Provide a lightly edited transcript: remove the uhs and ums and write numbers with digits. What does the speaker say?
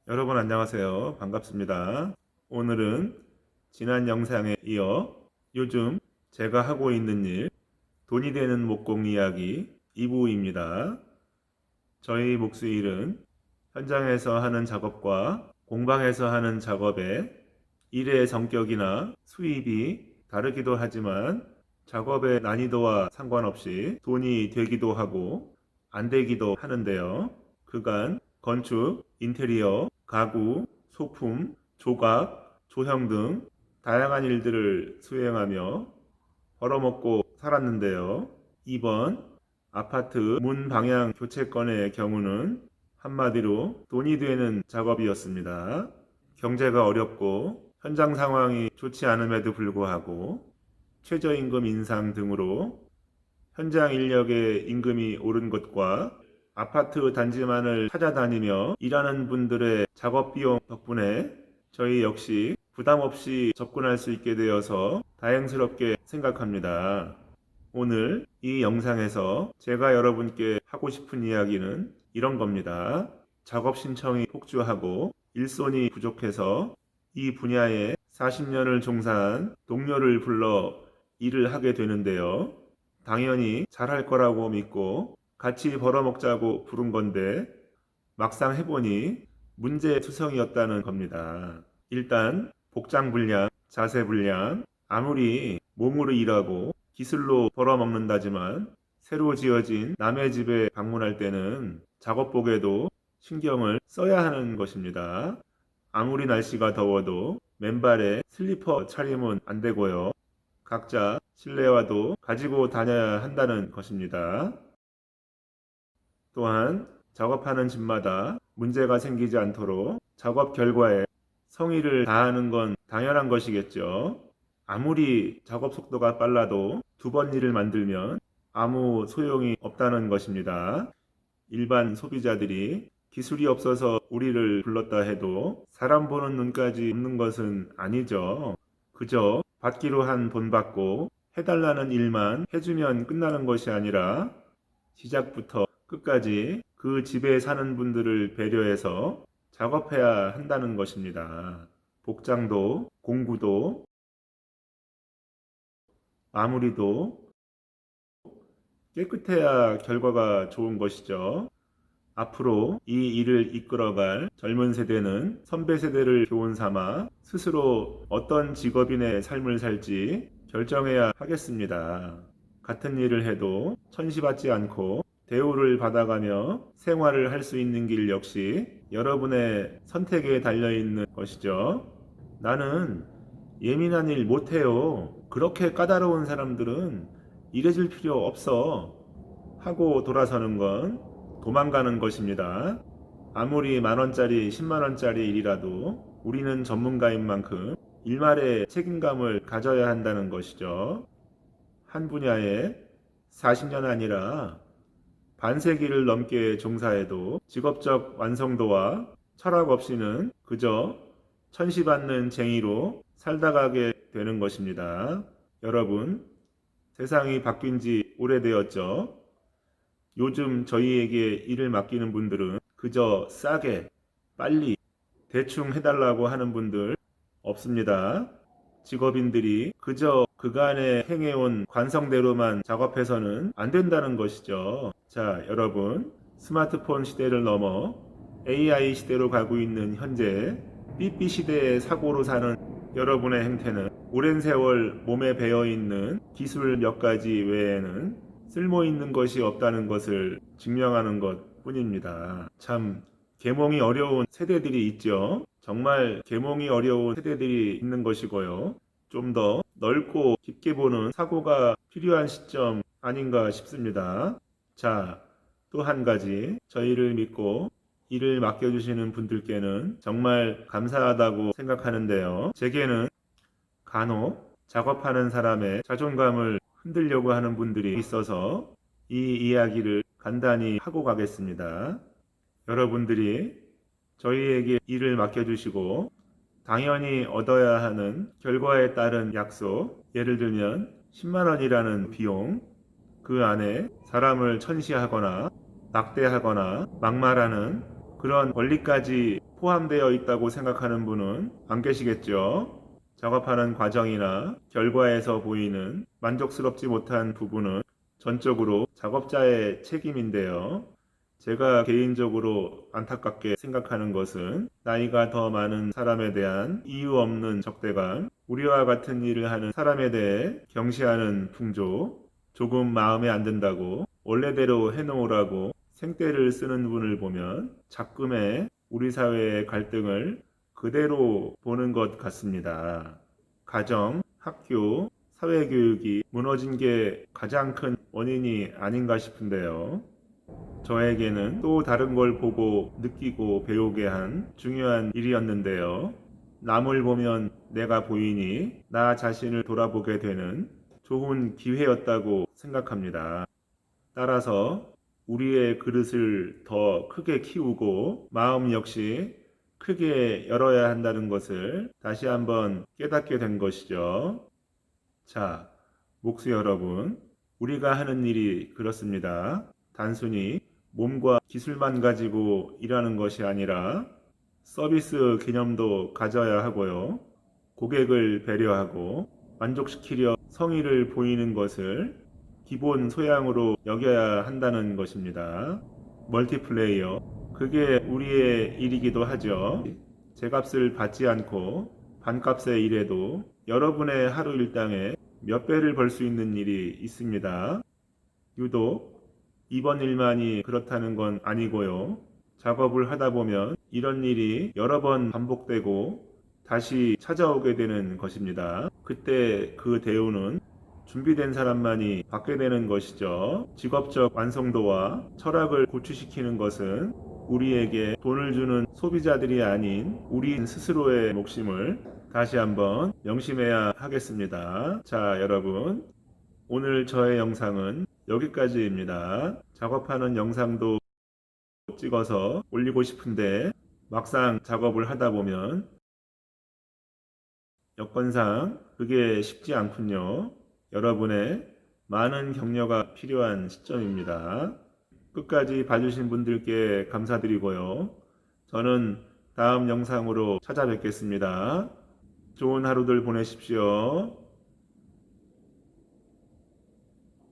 여러분 안녕하세요. 반갑습니다. 오늘은 지난 영상에 이어 요즘 제가 하고 있는 일, 돈이 되는 목공 이야기 2부입니다. 저희 목수일은 현장에서 하는 작업과 공방에서 하는 작업의 일의 성격이나 수입이 다르기도 하지만 작업의 난이도와 상관없이 돈이 되기도 하고 안 되기도 하는데요. 그간 건축, 인테리어, 가구, 소품, 조각, 조형 등 다양한 일들을 수행하며 벌어먹고 살았는데요. 이번 아파트 문 방향 교체건의 경우는 한마디로 돈이 되는 작업이었습니다. 경제가 어렵고 현장 상황이 좋지 않음에도 불구하고 최저임금 인상 등으로 현장 인력의 임금이 오른 것과 아파트 단지만을 찾아다니며 일하는 분들의 작업 비용 덕분에 저희 역시 부담 없이 접근할 수 있게 되어서 다행스럽게 생각합니다. 오늘 이 영상에서 제가 여러분께 하고 싶은 이야기는 이런 겁니다. 작업 신청이 폭주하고 일손이 부족해서 이 분야에 40년을 종사한 동료를 불러 일을 하게 되는데요. 당연히 잘할 거라고 믿고 같이 벌어먹자고 부른 건데 막상 해보니 문제투성이었다는 겁니다. 일단 복장 불량, 자세 불량, 아무리 몸으로 일하고 기술로 벌어먹는다지만 새로 지어진 남의 집에 방문할 때는 작업복에도 신경을 써야 하는 것입니다. 아무리 날씨가 더워도 맨발에 슬리퍼 차림은 안 되고요. 각자 실내화도 가지고 다녀야 한다는 것입니다. 또한 작업하는 집마다 문제가 생기지 않도록 작업 결과에 성의를 다하는 건 당연한 것이겠죠. 아무리 작업 속도가 빨라도 두 번 일을 만들면 아무 소용이 없다는 것입니다. 일반 소비자들이 기술이 없어서 우리를 불렀다 해도 사람 보는 눈까지 없는 것은 아니죠. 그저 받기로 한 돈 받고 해달라는 일만 해주면 끝나는 것이 아니라 시작부터 끝까지 그 집에 사는 분들을 배려해서 작업해야 한다는 것입니다. 복장도, 공구도, 마무리도 깨끗해야 결과가 좋은 것이죠. 앞으로 이 일을 이끌어갈 젊은 세대는 선배 세대를 교훈 삼아 스스로 어떤 직업인의 삶을 살지 결정해야 하겠습니다. 같은 일을 해도 천시받지 않고 대우를 받아가며 생활을 할 수 있는 길 역시 여러분의 선택에 달려있는 것이죠. 나는 예민한 일 못해요. 그렇게 까다로운 사람들은 일해줄 필요 없어. 하고 돌아서는 건 도망가는 것입니다. 아무리 만원짜리, 10만원짜리 일이라도 우리는 전문가인 만큼 일말의 책임감을 가져야 한다는 것이죠. 한 분야에 40년 아니라 반세기를 넘게 종사해도 직업적 완성도와 철학 없이는 그저 천시받는 쟁이로 살다 가게 되는 것입니다. 여러분, 세상이 바뀐 지 오래되었죠. 요즘 저희에게 일을 맡기는 분들은 그저 싸게, 빨리, 대충 해달라고 하는 분들 없습니다. 직업인들이 그저 그간에 행해온 관성대로만 작업해서는 안 된다는 것이죠. 자, 여러분, 스마트폰 시대를 넘어 AI 시대로 가고 있는 현재 삐삐 시대의 사고로 사는 여러분의 행태는 오랜 세월 몸에 배어있는 기술 몇 가지 외에는 쓸모있는 것이 없다는 것을 증명하는 것 뿐입니다. 참 계몽이 어려운 세대들이 있죠. 정말 계몽이 어려운 세대들이 있는 것이고요. 좀 더 넓고 깊게 보는 사고가 필요한 시점 아닌가 싶습니다. 자, 또 한 가지 저희를 믿고 일을 맡겨주시는 분들께는 정말 감사하다고 생각하는데요. 제게는 간혹 작업하는 사람의 자존감을 흔들려고 하는 분들이 있어서 이 이야기를 간단히 하고 가겠습니다. 여러분들이 저희에게 일을 맡겨주시고 당연히 얻어야 하는 결과에 따른 약속, 예를 들면 10만 원이라는 비용, 그 안에 사람을 천시하거나 낙대하거나 막말하는 그런 권리까지 포함되어 있다고 생각하는 분은 안 계시겠죠? 작업하는 과정이나 결과에서 보이는 만족스럽지 못한 부분은 전적으로 작업자의 책임인데요. 제가 개인적으로 안타깝게 생각하는 것은 나이가 더 많은 사람에 대한 이유 없는 적대감, 우리와 같은 일을 하는 사람에 대해 경시하는 풍조, 조금 마음에 안 든다고 원래대로 해놓으라고 생떼를 쓰는 분을 보면 작금의 우리 사회의 갈등을 그대로 보는 것 같습니다. 가정, 학교, 사회교육이 무너진 게 가장 큰 원인이 아닌가 싶은데요. 저에게는 또 다른 걸 보고 느끼고 배우게 한 중요한 일이었는데요. 남을 보면 내가 보이니 나 자신을 돌아보게 되는 좋은 기회였다고 생각합니다. 따라서 우리의 그릇을 더 크게 키우고 마음 역시 크게 열어야 한다는 것을 다시 한번 깨닫게 된 것이죠. 자, 목수 여러분, 우리가 하는 일이 그렇습니다. 단순히 몸과 기술만 가지고 일하는 것이 아니라 서비스 개념도 가져야 하고요. 고객을 배려하고 만족시키려 성의를 보이는 것을 기본 소양으로 여겨야 한다는 것입니다. 멀티플레이어. 그게 우리의 일이기도 하죠. 제값을 받지 않고 반값에 일해도 여러분의 하루 일당에 몇 배를 벌 수 있는 일이 있습니다. 유독 이번 일만이 그렇다는 건 아니고요. 작업을 하다 보면 이런 일이 여러 번 반복되고 다시 찾아오게 되는 것입니다. 그때 그 대우는 준비된 사람만이 받게 되는 것이죠. 직업적 완성도와 철학을 고취시키는 것은 우리에게 돈을 주는 소비자들이 아닌 우리 스스로의 몫임을 다시 한번 명심해야 하겠습니다. 자, 여러분. 오늘 저의 영상은 여기까지입니다. 작업하는 영상도 찍어서 올리고 싶은데 막상 작업을 하다 보면 여건상 그게 쉽지 않군요. 여러분의 많은 격려가 필요한 시점입니다. 끝까지 봐주신 분들께 감사드리고요. 저는 다음 영상으로 찾아뵙겠습니다. 좋은 하루들 보내십시오.